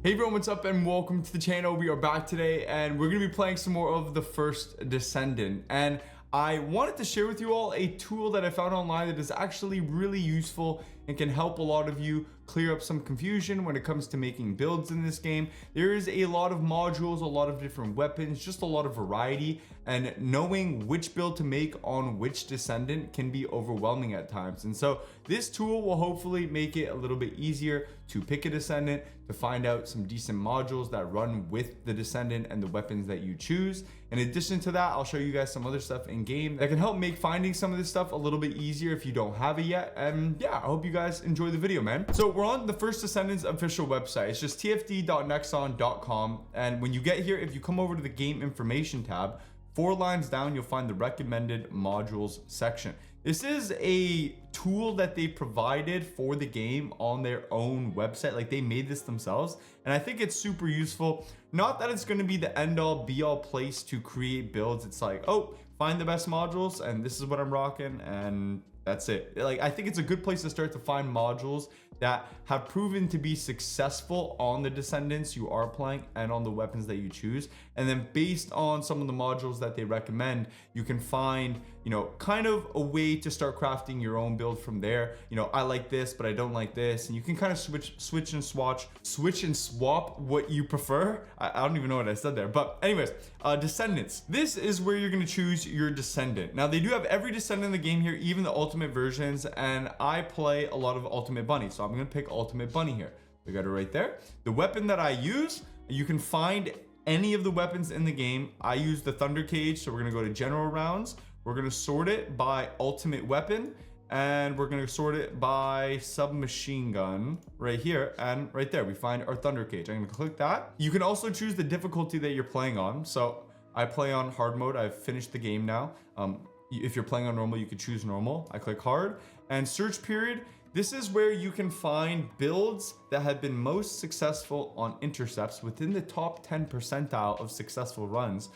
Hey everyone, what's up and welcome to the channel. We are back today and we're going to be playing some more of the first Descendant, and I wanted to share with you all a tool that I found online that is actually really useful and can help a lot of you clear up some confusion when it comes to making builds in this game. There is a lot of modules, a lot of different weapons, just a lot of variety, and knowing which build to make on which Descendant can be overwhelming at times. And so this tool will hopefully make it a little bit easier to pick a Descendant, to find out some decent modules that run with the Descendant and the weapons that you choose. In addition to that, I'll show you guys some other stuff in game that can help make finding some of this stuff a little bit easier if you don't have it yet. And yeah, I hope you guys enjoy the video, man. So we're on the first Descendant's official website. It's just tfd.nexon.com, and when you get here, if you come over to the game information tab, 4 lines down, you'll find the recommended modules section. This is a tool that they provided for the game on their own website. Like, they made this themselves, and I think it's super useful. Not that it's going to be the end all be all place to create builds. It's like, oh, find the best modules and this is what I'm rocking, and that's it. Like, I think it's a good place to start to find modules that have proven to be successful on the Descendants you are playing and on the weapons that you choose. And then based on some of the modules that they recommend, you can find, you know, kind of a way to start crafting your own build from there. You know, I like this, but I don't like this. And you can kind of switch and swap what you prefer. I don't even know what I said there. But anyways, Descendants. This is where you're going to choose your Descendant. Now, they do have every Descendant in the game here, even the ultimate versions. And I play a lot of Ultimate Bunny, so I'm going to pick Ultimate Bunny here. We got it right there. The weapon that I use, you can find any of the weapons in the game. I use the Thunder Cage, so we're going to go to General Rounds. We're going to sort it by Ultimate Weapon, and we're going to sort it by Submachine Gun right here, and right there we find our Thunder Cage. I'm going to click that. You can also choose the difficulty that you're playing on. So I play on hard mode. I've finished the game now. If you're playing on normal, you could choose normal. I click hard. And search period. This is where you can find builds that have been most successful on intercepts within the top 10 percentile of successful runs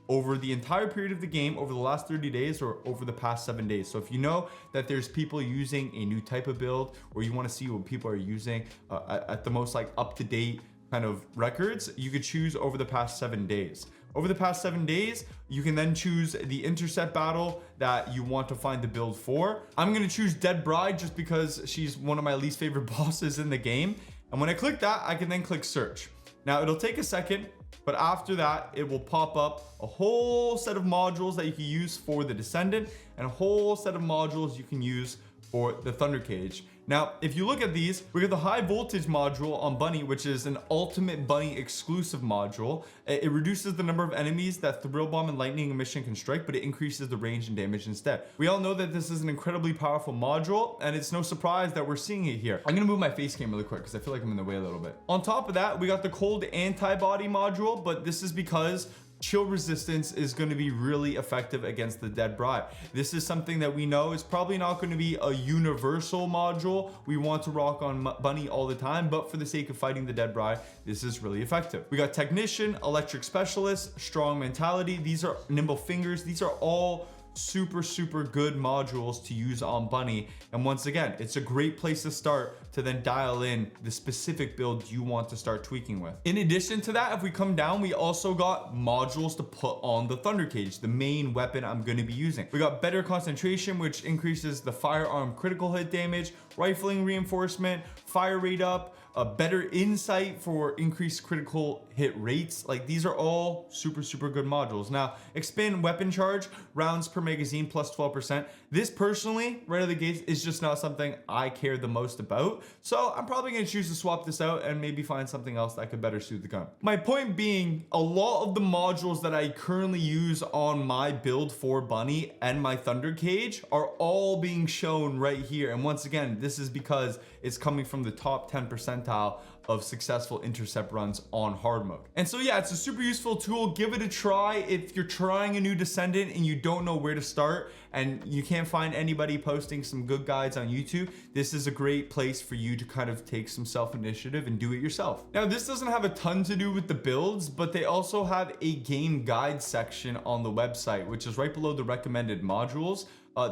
over the entire period of the game, over the last 30 days or over the past 7 days. So if you know that there's people using a new type of build, or you want to see what people are using at the most like up-to-date kind of records, you could choose over the past 7 days. Over the past 7 days, you can then choose the intercept battle that you want to find the build for. I'm going to choose Dead Bride just because she's one of my least favorite bosses in the game. And when I click that, I can then click search. Now, it'll take a second, but after that, it will pop up a whole set of modules that you can use for the Descendant and a whole set of modules you can use for the Thunder Cage. Now, if you look at these, we got the high voltage module on Bunny, which is an Ultimate Bunny exclusive module. It reduces the number of enemies that Thrill Bomb and Lightning Emission can strike, but it increases the range and damage instead. We all know that this is an incredibly powerful module, and it's no surprise that we're seeing it here. I'm gonna move my face cam really quick because I feel like I'm in the way a little bit. On top of that, we got the cold antibody module, but this is because chill resistance is going to be really effective against the Dead Bride. This is something that we know is probably not going to be a universal module we want to rock on Bunny all the time, but for the sake of fighting the Dead Bride, this is really effective. We got Technician, Electric Specialist, Strong Mentality. These are Nimble Fingers. These are all super good modules to use on Bunny, and once again, it's a great place to start to then dial in the specific build you want to start tweaking with. In addition to that, if we come down, we also got modules to put on the Thunder Cage, the main weapon I'm going to be using. We got Better Concentration, which increases the firearm critical hit damage, Rifling Reinforcement, fire rate up, a Better Insight for increased critical hit rates. Like, these are all super good modules. Now, Expand Weapon Charge, rounds per magazine plus 12%. This personally, right out of the gates, is just not something I care the most about. So I'm probably going to choose to swap this out and maybe find something else that could better suit the gun. My point being, a lot of the modules that I currently use on my build for Bunny and my Thunder Cage are all being shown right here. And once again, this is because it's coming from the top 10 percentile of successful intercept runs on hard mode. And so yeah, it's a super useful tool. Give it a try if you're trying a new Descendant and you don't know where to start and you can't find anybody posting some good guides on YouTube. This is a great place for you to kind of take some self-initiative and do it yourself. Now, this doesn't have a ton to do with the builds, but they also have a game guide section on the website, which is right below the recommended modules.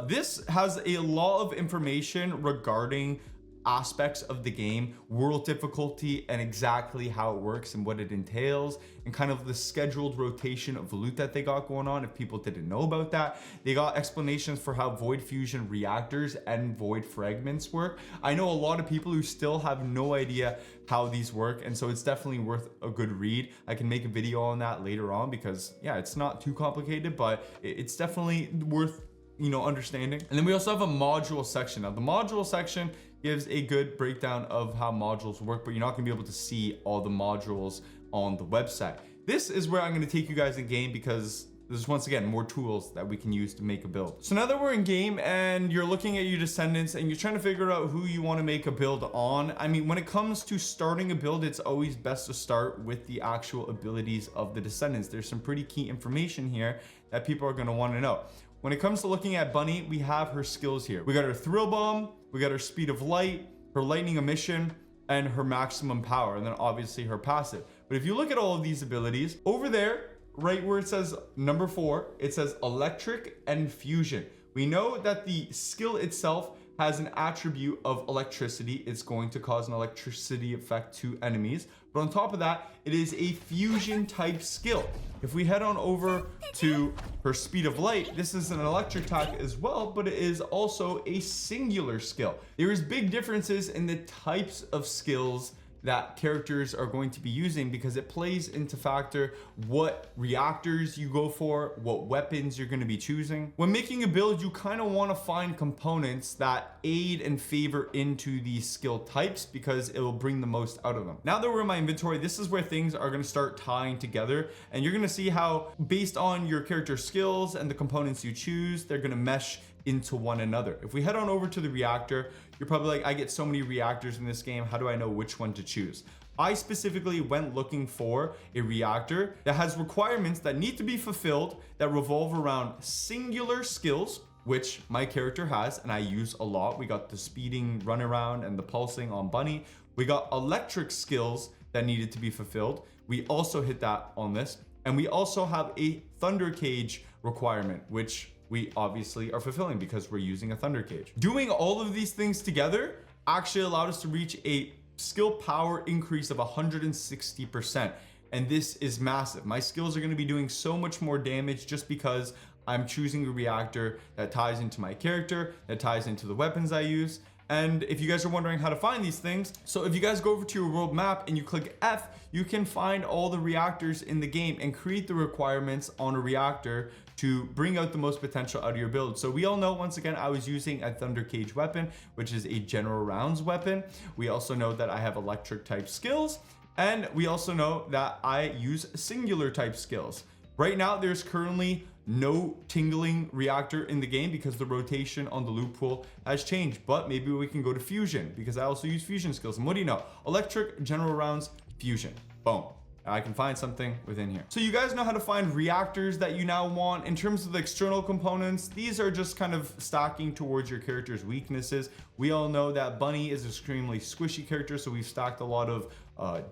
This has a lot of information regarding aspects of the game, world difficulty, and exactly how it works and what it entails, and kind of the scheduled rotation of loot that they got going on. If people didn't know about that, they got explanations for how void fusion reactors and void fragments work. I know a lot of people who still have no idea how these work, and so it's definitely worth a good read. I can make a video on that later on because yeah, it's not too complicated, but it's definitely worth, you know, understanding. And then we also have a module section. Now the module section gives a good breakdown of how modules work, but you're not gonna be able to see all the modules on the website. This is where I'm gonna take you guys in game because there's once again more tools that we can use to make a build. So now that we're in game and you're looking at your Descendants and you're trying to figure out who you want to make a build on, I mean, when it comes to starting a build, it's always best to start with the actual abilities of the Descendants. There's some pretty key information here that people are going to want to know. When it comes to looking at Bunny, we have her skills here. We got her Thrill Bomb, we got her Speed of Light, her Lightning Emission, and her Maximum Power, and then obviously her passive. But if you look at all of these abilities, over there, right where it says number 4, it says Electric and Fusion. We know that the skill itself has an attribute of electricity. It's going to cause an electricity effect to enemies. But on top of that, it is a fusion type skill. If we head on over to her Speed of Light, this is an electric attack as well, but it is also a singular skill. There is big differences in the types of skills that characters are going to be using because it plays into factor what reactors you go for, what weapons you're going to be choosing. When making a build, you kind of want to find components that aid and favor into these skill types because it will bring the most out of them. Now that we're in my inventory, this is where things are going to start tying together, and you're going to see how based on your character skills and the components you choose, they're going to mesh into one another. If we head on over to the reactor, you're probably like, I get so many reactors in this game, how do I know which one to choose? I specifically went looking for a reactor that has requirements that need to be fulfilled that revolve around singular skills, which my character has and I use a lot. We got the speeding runaround and the pulsing on Bunny. We got electric skills that needed to be fulfilled. We also hit that on this, and we also have a thunder cage requirement, which we obviously are fulfilling because we're using a thunder cage. Doing all of these things together actually allowed us to reach a skill power increase of 160%. And this is massive. My skills are going to be doing so much more damage just because I'm choosing a reactor that ties into my character, that ties into the weapons I use. And if you guys are wondering how to find these things, so if you guys go over to your world map and you click F, you can find all the reactors in the game and create the requirements on a reactor to bring out the most potential out of your build. So we all know, once again, I was using a thunder cage weapon, which is a general rounds weapon. We also know that I have electric type skills, and we also know that I use singular type skills. Right now, there's currently no tingling reactor in the game because the rotation on the loot pool has changed, but maybe we can go to fusion because I also use fusion skills. And what do you know? Electric, general rounds, fusion. Boom. I can find something within here. So you guys know how to find reactors that you now want. In terms of the external components, these are just kind of stacking towards your character's weaknesses. We all know that Bunny is an extremely squishy character, so we've stacked a lot of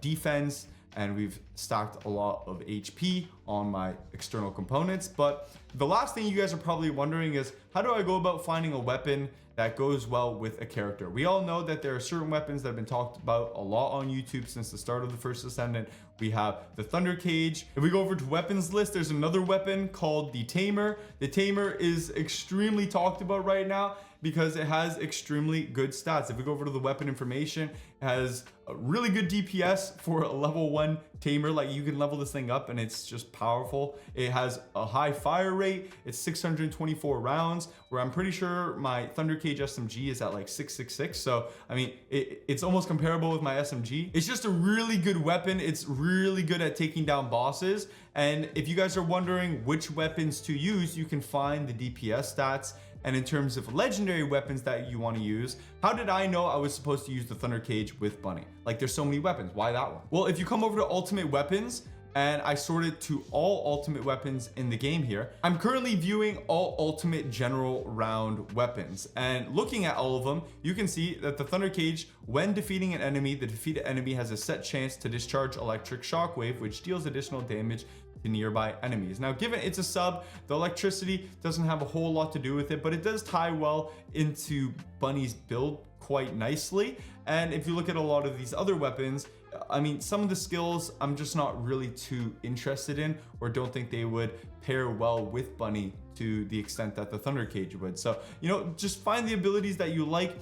defense, and we've stacked a lot of HP on my external components. But the last thing you guys are probably wondering is, how do I go about finding a weapon that goes well with a character? We all know that there are certain weapons that have been talked about a lot on YouTube since the start of the first Descendant. We have the Thunder Cage. If we go over to weapons list, there's another weapon called the Tamer. The Tamer is extremely talked about right now because it has extremely good stats. If we go over to the weapon information, it has a really good DPS for a level 1 Tamer. Like, you can level this thing up and it's just powerful. It has a high fire rate. It's 624 rounds, where I'm pretty sure my Thunder Cage SMG is at like 666. So I mean, it's almost comparable with my SMG. It's just a really good weapon. It's really good at taking down bosses. And if you guys are wondering which weapons to use, you can find the DPS stats. And in terms of legendary weapons that you want to use, how did I know I was supposed to use the Thunder Cage with Bunny? Like, there's so many weapons. Why that one? Well, if you come over to Ultimate Weapons, and I sorted to all ultimate weapons in the game here, I'm currently viewing all ultimate general round weapons. And looking at all of them, you can see that the Thunder Cage, when defeating an enemy, the defeated enemy has a set chance to discharge electric shockwave, which deals additional damage to nearby enemies. Now, given it's a sub, the electricity doesn't have a whole lot to do with it, but it does tie well into Bunny's build quite nicely. And if you look at a lot of these other weapons, I mean, some of the skills I'm just not really too interested in, or don't think they would pair well with Bunny to the extent that the Thunder Cage would. So, you know, just find the abilities that you like,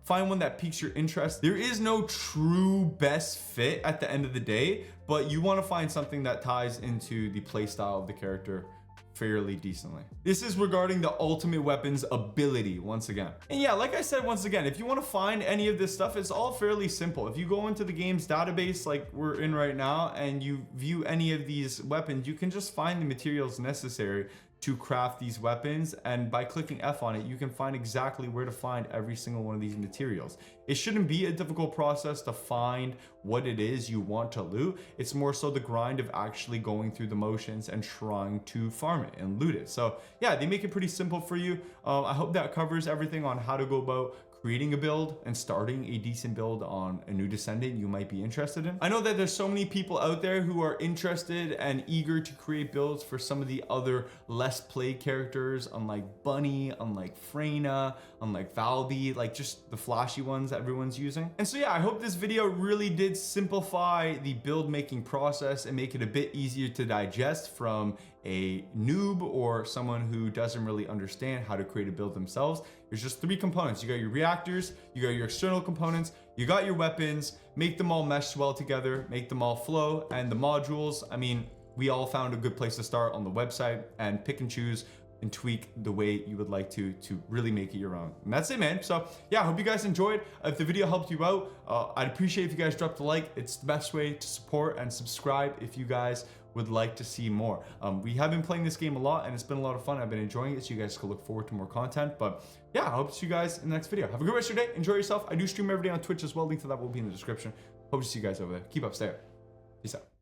find one that piques your interest. There is no true best fit at the end of the day, but you want to find something that ties into the playstyle of the character fairly decently. This is regarding the ultimate weapons ability once again. And yeah, like I said, once again, if you want to find any of this stuff, it's all fairly simple. If you go into the game's database like we're in right now and you view any of these weapons, you can just find the materials necessary to craft these weapons, and by clicking F on it, you can find exactly where to find every single one of these materials. It shouldn't be a difficult process to find what it is you want to loot. It's more so the grind of actually going through the motions and trying to farm it and loot it. So yeah, they make it pretty simple for you. I hope that covers everything on how to go about creating a build and starting a decent build on a new Descendant you might be interested in. I know that there's so many people out there who are interested and eager to create builds for some of the other less played characters, unlike Bunny, unlike Freyna, unlike Valby, like just the flashy ones that everyone's using. And so yeah, I hope this video really did simplify the build making process and make it a bit easier to digest from a noob or someone who doesn't really understand how to create a build themselves. There's just 3 components. You got your reactors, you got your external components, you got your weapons, make them all mesh well together, make them all flow, and the modules, I mean, we all found a good place to start on the website and pick and choose and tweak the way you would like to really make it your own. And that's it, man. So yeah, I hope you guys enjoyed. If the video helped you out, I'd appreciate if you guys dropped a like. It's the best way to support, and subscribe if you guys would like to see more. We have been playing this game a lot and it's been a lot of fun. I've been enjoying it, so you guys can look forward to more content. But yeah, I hope to see you guys in the next video. Have a good rest of your day. Enjoy yourself. I do stream every day on Twitch as well. Link to that will be in the description. Hope to see you guys over there. Keep up, stay up. Peace out.